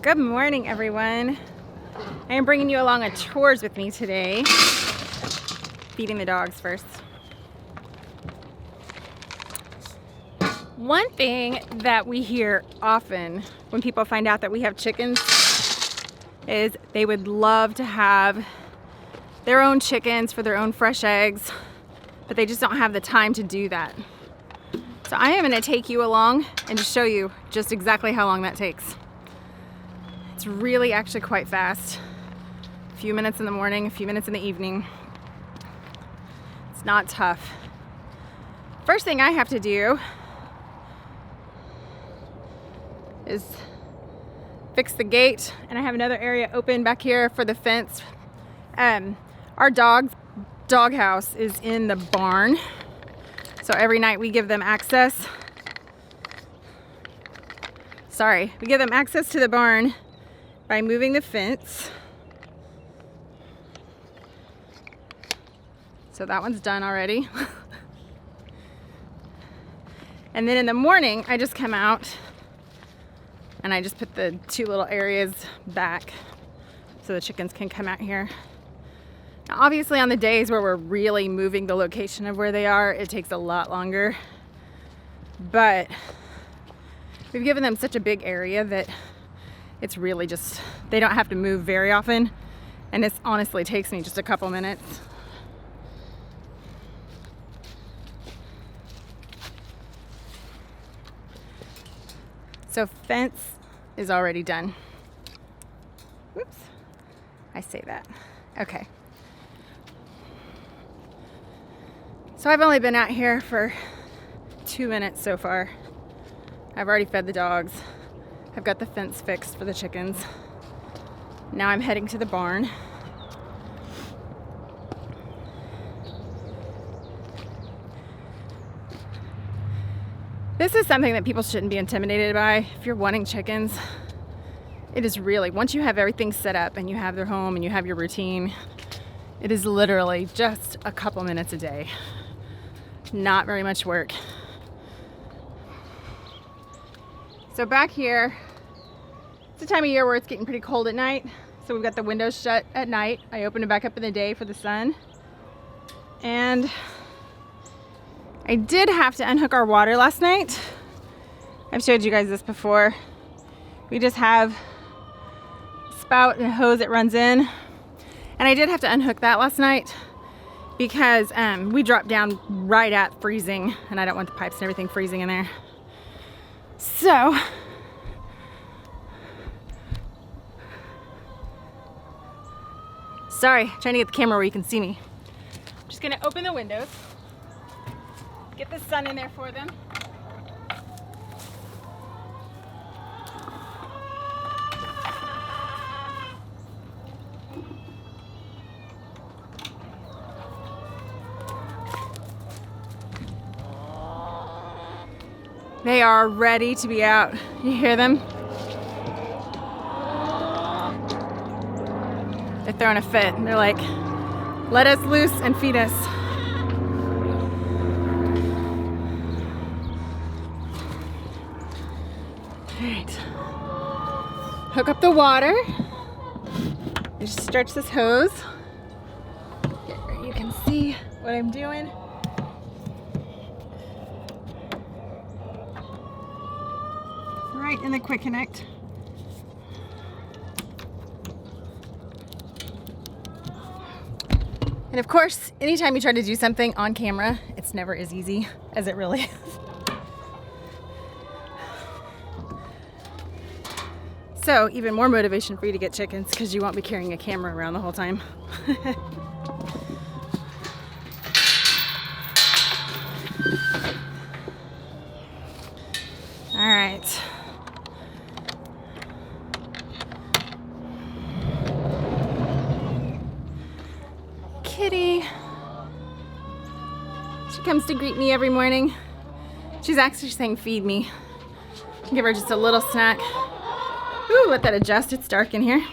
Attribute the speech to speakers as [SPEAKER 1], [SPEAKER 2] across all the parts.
[SPEAKER 1] Good morning, everyone. I am bringing you along a chores with me today. Feeding the dogs first. One thing that we hear often when people find out that we have chickens is they would love to have their own chickens for their own fresh eggs, but they just don't have the time to do that. So I am going to take you along and just show you just exactly how long that takes. It's really actually quite fast. A few minutes in the morning, a few minutes in the evening. It's not tough. First thing I have to do is fix the gate, and I have another area open back here for the fence. Our doghouse is in the barn, so every night we give them access. We give them access to the barn by moving the fence. So that one's done already. And then in the morning, I just come out and I just put the two little areas back so the chickens can come out here. Now, obviously on the days where we're really moving the location of where they are, it takes a lot longer. But we've given them such a big area that it's really just, they don't have to move very often. And this honestly takes me just a couple minutes. So fence is already done. Whoops, I say that. Okay. So I've only been out here for 2 minutes so far. I've already fed the dogs. I've got the fence fixed for the chickens. Now I'm heading to the barn. This is something that people shouldn't be intimidated by. If you're wanting chickens, it is really, once you have everything set up and you have their home and you have your routine, it is literally just a couple minutes a day. Not very much work. So back here, it's the time of year where it's getting pretty cold at night. So we've got the windows shut at night. I open it back up in the day for the sun. And I did have to unhook our water last night. I've showed you guys this before. We just have a spout and a hose that runs in. And I did have to unhook that last night because we dropped down right at freezing and I don't want the pipes and everything freezing in there. So, sorry, trying to get the camera where you can see me. I'm just gonna open the windows, get the sun in there for them. They are ready to be out. You hear them? They're throwing a fit. They're like, let us loose and feed us. All right. Hook up the water. I just stretch this hose. Here you can see what I'm doing. Right in the quick connect. And of course, anytime you try to do something on camera, it's never as easy as it really is. So even more motivation for you to get chickens because you won't be carrying a camera around the whole time. All right. Kitty. She comes to greet me every morning. She's actually saying feed me. Give her just a little snack. Ooh, let that adjust. It's dark in here.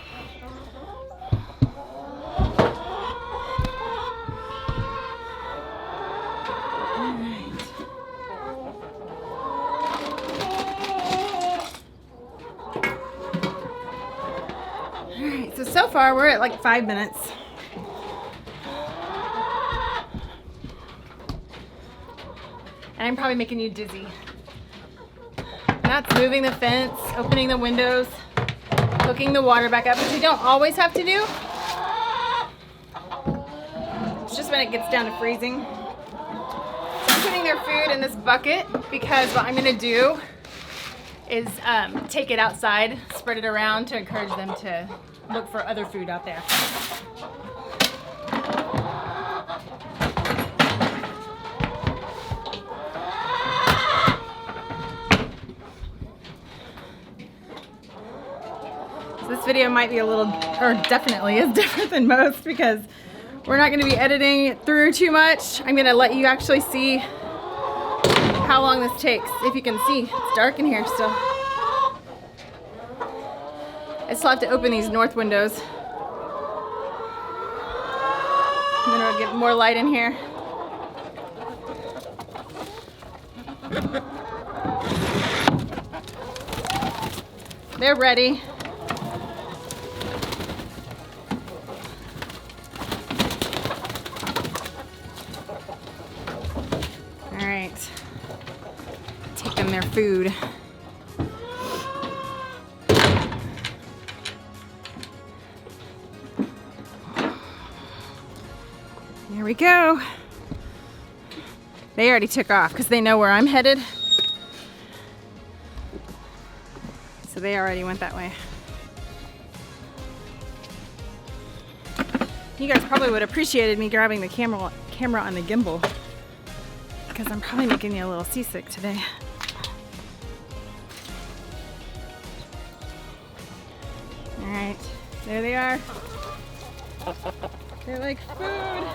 [SPEAKER 1] Alright, so far we're at like 5 minutes. And I'm probably making you dizzy. That's moving the fence, opening the windows, hooking the water back up, which you don't always have to do. It's just when it gets down to freezing. So I'm putting their food in this bucket because what I'm gonna do is take it outside, spread it around to encourage them to look for other food out there. So this video might be a little, or definitely is different than most because we're not going to be editing it through too much. I'm going to let you actually see how long this takes. If you can see, it's dark in here still. I still have to open these north windows. And then it'll get more light in here. They're ready. All right. Take them their food. Here we go. They already took off because they know where I'm headed. So they already went that way. You guys probably would have appreciated me grabbing the camera on the gimbal because I'm probably making you a little seasick today. All right, there they are. They're like, food,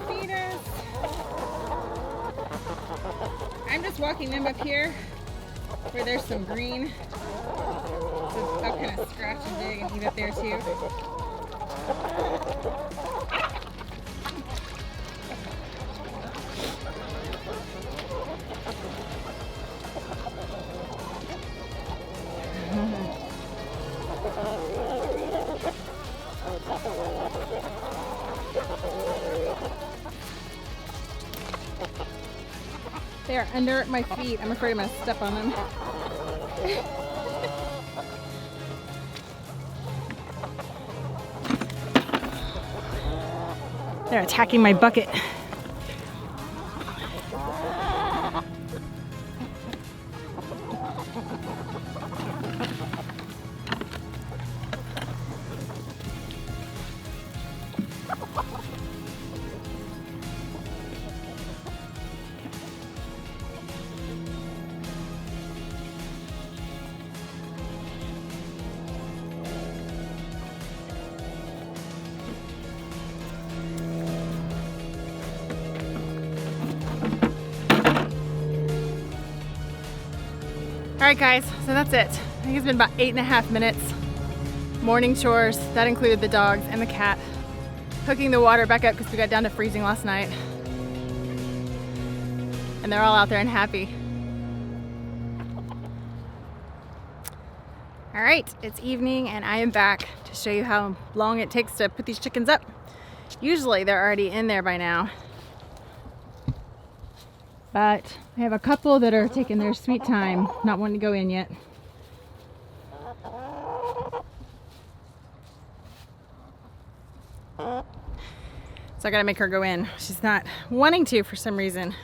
[SPEAKER 1] feed us. I'm just walking them up here where there's some green. So I'll kind of scratch and dig and eat up there too. They are under my feet. I'm afraid I'm going to step on them. They're attacking my bucket. All right, guys, so that's it. I think it's been about 8.5 minutes. Morning chores, that included the dogs and the cat. Hooking the water back up because we got down to freezing last night. And they're all out there and happy. All right, it's evening and I am back to show you how long it takes to put these chickens up. Usually they're already in there by now. But I have a couple that are taking their sweet time, not wanting to go in yet. So I gotta make her go in. She's not wanting to for some reason.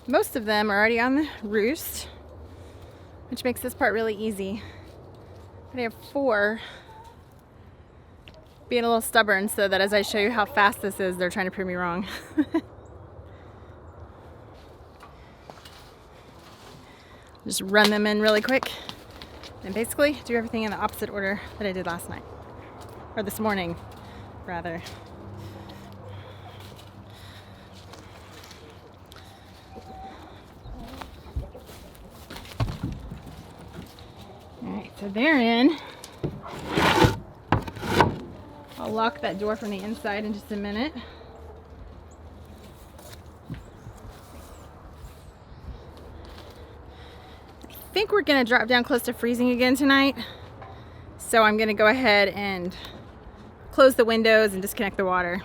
[SPEAKER 1] Most of them are already on the roost, which makes this part really easy. But I have 4 being a little stubborn so that as I show you how fast this is, they're trying to prove me wrong. Just run them in really quick and basically do everything in the opposite order that I did last night, or this morning rather. All right, so they're in. I'll lock that door from the inside in just a minute. I think we're gonna drop down close to freezing again tonight. So I'm gonna go ahead and close the windows and disconnect the water.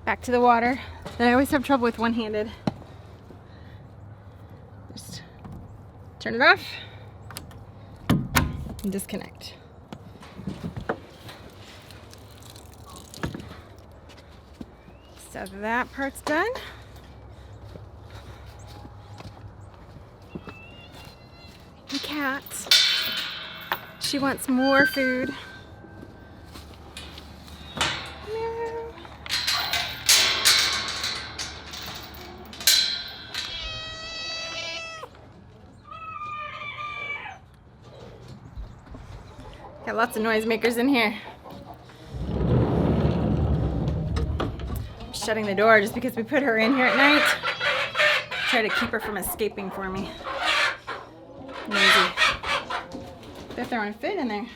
[SPEAKER 1] Back to the water. I always have trouble with one-handed. Just turn it off and disconnect. So that part's done. The cat, she wants more food. Got lots of noisemakers in here. I'm shutting the door just because we put her in here at night. Try to keep her from escaping for me. Lazy. They're throwing a fit in there.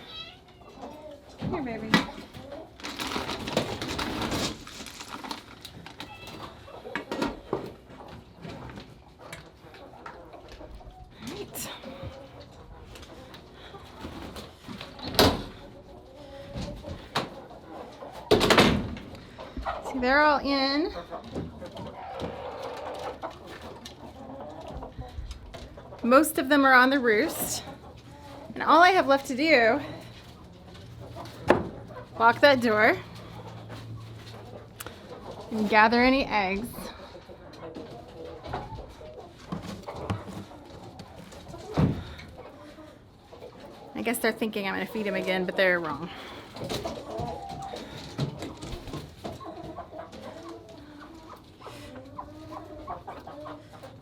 [SPEAKER 1] Here, baby. Alright. See, they're all in. Most of them are on the roost. And all I have left to do, lock that door and gather any eggs. I guess they're thinking I'm going to feed them again, but they're wrong.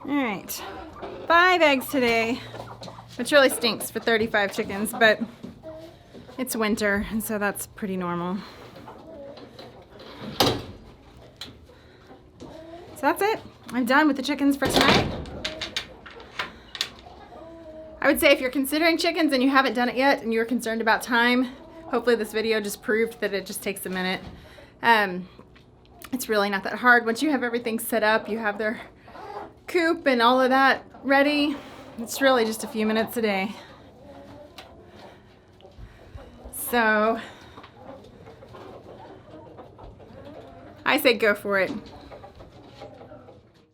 [SPEAKER 1] All right, 5 eggs today, which really stinks for 35 chickens, but it's winter, and so that's pretty normal. So that's it. I'm done with the chickens for tonight. I would say if you're considering chickens and you haven't done it yet and you're concerned about time, hopefully this video just proved that it just takes a minute. It's really not that hard. Once you have everything set up, you have their coop and all of that ready, it's really just a few minutes a day. So I say go for it.